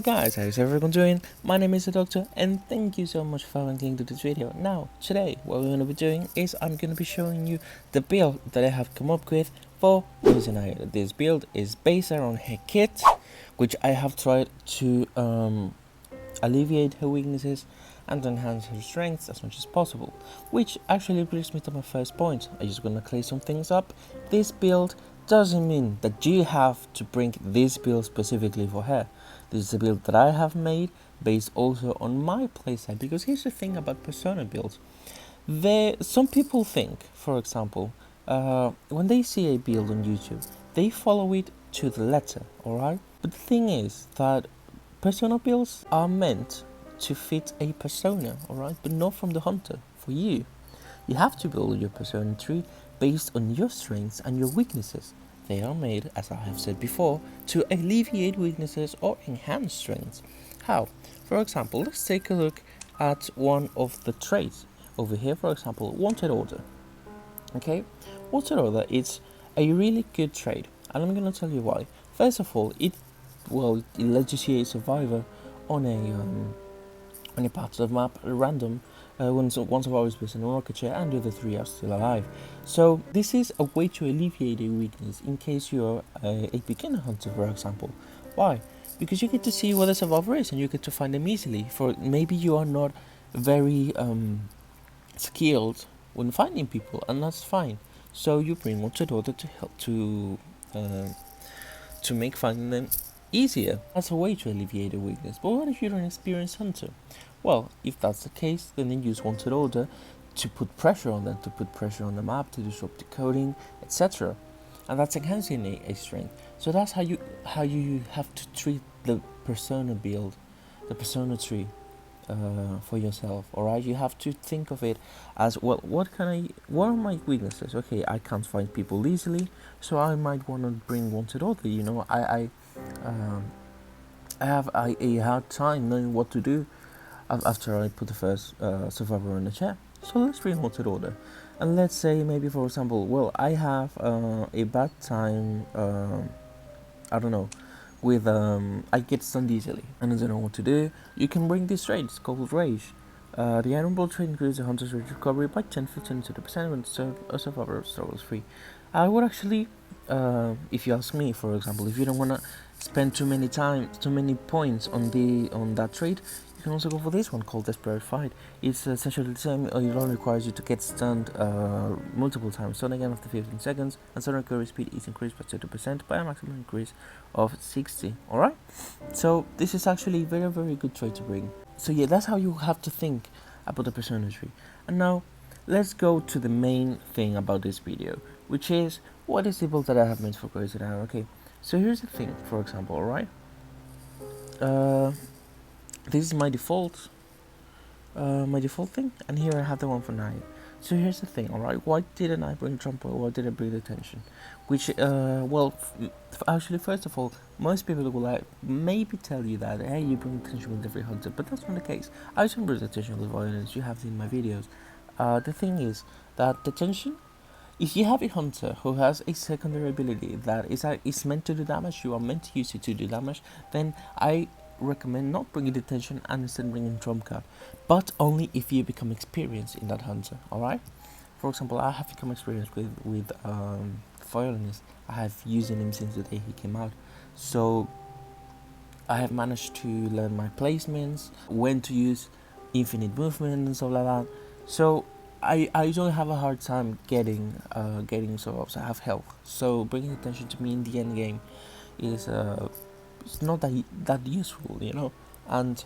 guys, how's everyone doing? My name is the Doctor and thank you so much for linking to this video. Now, today what we're going to be doing is I'm going to be showing you the build that I have come up with for Grace the Naiad. This build is based around her kit, which I have tried to alleviate her weaknesses and enhance her strengths as much as possible. Which actually brings me to my first point. I'm just going to clear some things up. This build doesn't mean that you have to bring this build specifically for her. This is a build that I have made based also on my playset, because here's the thing about persona builds. Some people think, for example, when they see a build on YouTube, they follow it to the letter, alright? But the thing is that persona builds are meant to fit a persona, alright? But not from the hunter, for you. You have to build your persona tree based on your strengths and your weaknesses. They are made, as I have said before, to alleviate weaknesses or enhance strengths. How? For example, let's take a look at one of the traits. Over here, for example, wanted order. Okay? Wanted order is a really good trait, and I'm going to tell you why. First of all, it lets you see a survivor on a part of the map at random. Once survivor is based in a rocket chair and the other three are still alive. So this is a way to alleviate a weakness in case you're a beginner hunter, for example. Why? Because you get to see where the survivor is and you get to find them easily. For maybe you are not very skilled when finding people, and that's fine. So you bring wanted order to help to make finding them easier. That's a way to alleviate a weakness. But what if you're an experienced hunter? Well, if that's the case, then you use wanted order to put pressure on them, to put pressure on the map, to disrupt decoding, etc. And that's enhancing a strength. So that's how you have to treat the persona build, the persona tree for yourself. Alright, you have to think of it as, well, what are my weaknesses? Okay, I can't find people easily, so I might want to bring wanted order. You know, I have a hard time knowing what to do after I put the first survivor in the chair. So let's bring wanted order, and let's say maybe, for example, well, I have a bad time, I don't know, with I get stunned easily and I don't know what to do. You can bring this trait. It's called rage. The iron ball trait increases the hunter's rage recovery by 10-15 to the percent when a survivor struggles free. I would actually, if you ask me, for example, if you don't want to spend too many points on that trait, you can also go for this one called Desperate Fight. It's essentially the same. It only requires you to get stunned multiple times, stun again after 15 seconds, and stun recovery speed is increased by 30% by a maximum increase of 60. Alright? So this is actually a very, very good trait to bring. So yeah, that's how you have to think about the persona tree. And now, let's go to the main thing about this video, which is, what is the build that I have made for Grace the Naiad? Okay, so here's the thing, for example, alright? This is my default thing, and here I have the one for Naiad. So here's the thing, alright? Why didn't I bring Trump, or why did I bring the tension? Which, actually, first of all, most people will maybe tell you that, hey, you bring tension with every hunter, but that's not the case. I just bring the tension with violence. You have seen my videos. The thing is that the tension, if you have a hunter who has a secondary ability that is meant to do damage, you are meant to use it to do damage, then I recommend not bringing the tension and instead bringing trump card, but only if you become experienced in that hunter. Alright, for example, I have become experienced with violinist. I have using him since the day he came out, so I have managed to learn my placements, when to use infinite movement and stuff like that. So I don't have a hard time getting survivors. I have health, so bringing attention to me in the end game is it's not that useful, you know. And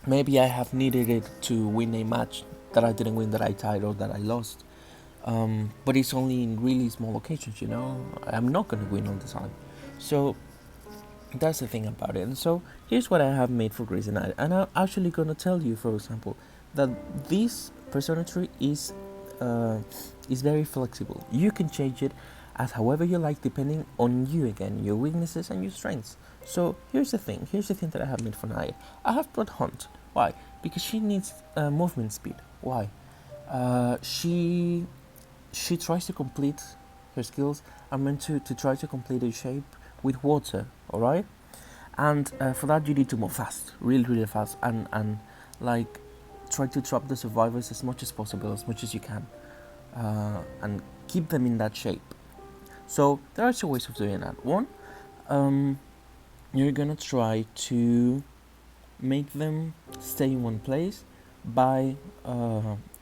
maybe I have needed it to win a match that I didn't win, that I tied, or that I lost. But it's only in really small occasions, you know. I'm not gonna win all the time, so that's the thing about it. And so here's what I have made for Grace the Naiad, and I'm actually gonna tell you, for example, that this persona tree is very flexible. You can change it as however you like, depending on you again, your weaknesses and your strengths. So here's the thing that I have made for Naiad. I have brought Hunt. Why? Because she needs movement speed. Why? She tries to complete her skills are meant to try to complete a shape with water, alright? And for that you need to move fast, really fast, and like try to trap the survivors as much as possible, as much as you can, and keep them in that shape. So there are two ways of doing that. One, you're gonna try to make them stay in one place by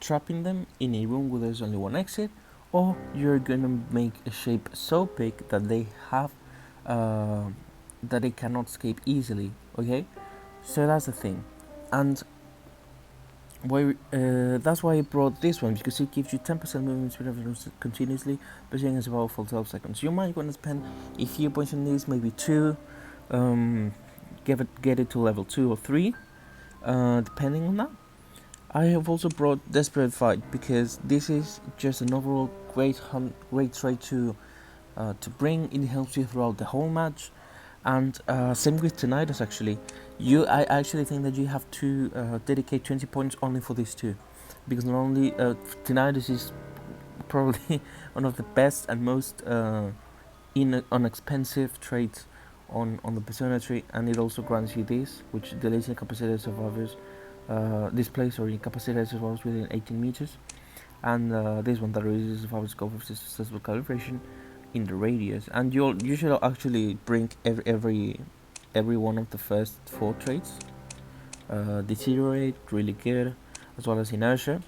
trapping them in a room where there's only one exit, or you're gonna make a shape so big that they have uh, that they cannot escape easily. Okay, so that's the thing, and that's why I brought this one, because it gives you 10% movement speed continuously, pursuing as well for 12 seconds. You might want to spend a few points on these, maybe 2, get it to level 2 or 3, depending on that. I have also brought Desperate Fight because this is just an overall great trait to bring. It helps you throughout the whole match, and same with Tinnitus. Actually, I actually think that you have to dedicate 20 points only for these two, because not only Tinnitus is probably one of the best and most inexpensive traits on the persona tree, and it also grants you this, which delays incapacitated survivors displays or incapacitated survivors within 18 meters, and this one that releases survivors go for successful calibration in the radius. And you should actually bring every one of the first 4 traits. Deteriorate, really good, as well as inertia.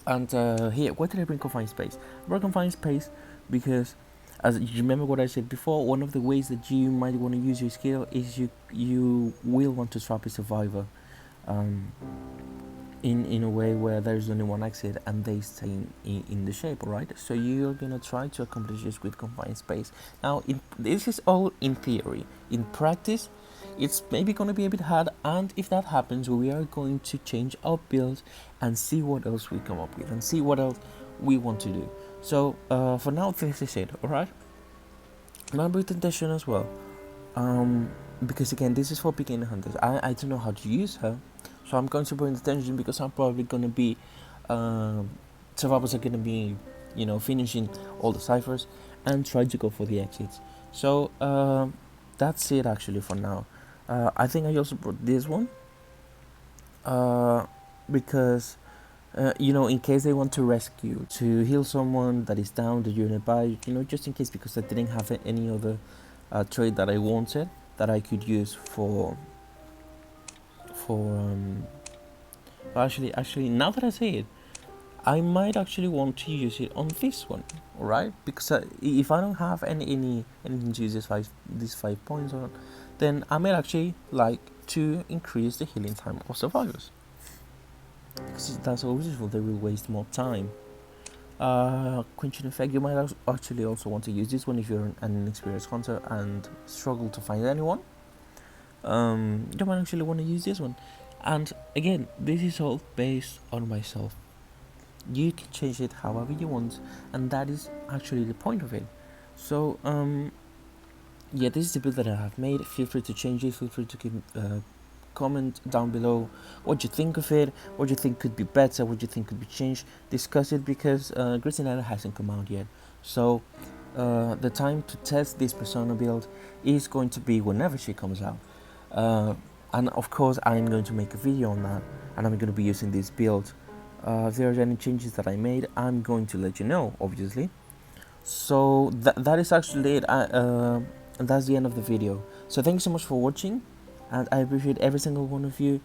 And here, why did I bring confined space? I brought confined space because, as you remember what I said before, one of the ways that you might want to use your skill is you will want to trap a survivor in a way where there's only one exit and they stay in the shape, alright? So you're gonna try to accomplish this with confined space. Now, this is all in theory. In practice, it's maybe gonna be a bit hard, and if that happens, we are going to change our build and see what else we come up with and see what else we want to do. So for now, this is it, alright? Now with intention as well. Because again, this is for beginner hunters. I don't know how to use her, so I'm going to bring attention because I'm probably going to be survivors are going to be finishing all the ciphers and try to go for the exits. So that's it actually for now. I think I also brought this one because in case they want to rescue, to heal someone that is down, that you're nearby, just in case, because I didn't have any other trade that I wanted that I could use for actually now that I say it, I might actually want to use it on this one, alright? Because if I don't have anything to use these 5 points on, then I might actually like to increase the healing time of survivors, because that's always useful. They will waste more time. Quenching effect, you might actually also want to use this one if you're an inexperienced hunter and struggle to find anyone. You might actually want to use this one. And again, this is all based on myself. You can change it however you want, and that is actually the point of it. So yeah, this is the build that I have made. Feel free to change it. Feel free to give comment down below what you think of it, what you think could be better, what you think could be changed. Discuss it, because Grace the Naiad hasn't come out yet. So the time to test this persona build is going to be whenever she comes out. And of course I'm going to make a video on that, and I'm going to be using this build. If there are any changes that I made, I'm going to let you know, obviously. So that is actually it, and that's the end of the video. So thanks so much for watching, and I appreciate every single one of you,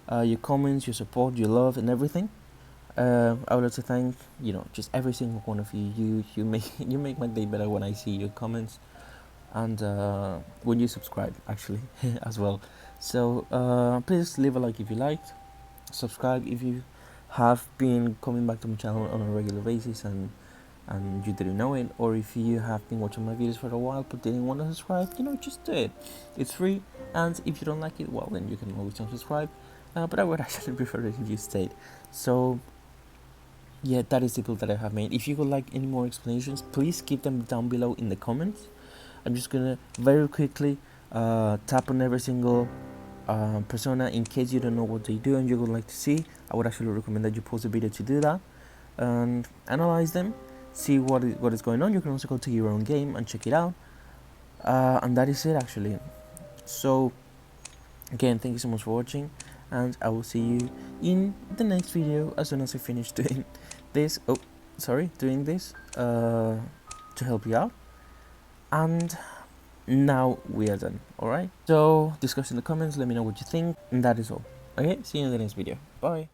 your comments, your support, your love, and everything. I would like to thank just every single one of you. You make my day better when I see your comments, and when you subscribe actually as well. So please leave a like if you liked, subscribe if you have been coming back to my channel on a regular basis and you didn't know it, or if you have been watching my videos for a while but didn't want to subscribe, just do it. It's free, and if you don't like it, well, then you can always unsubscribe, but I would actually prefer it if you stayed. So yeah, that is the build that I have made. If you would like any more explanations, please keep them down below in the comments. I'm just gonna very quickly tap on every single persona in case you don't know what they do and you would like to see. I would actually recommend that you pause the video to do that and analyze them, see what is going on. You can also go to your own game and check it out, and that is it actually. So again, thank you so much for watching, and I will see you in the next video as soon as I finish doing this. Doing this to help you out. And now we are done. Alright, so discuss in the comments, let me know what you think, and that is all. Okay, see you in the next video. Bye.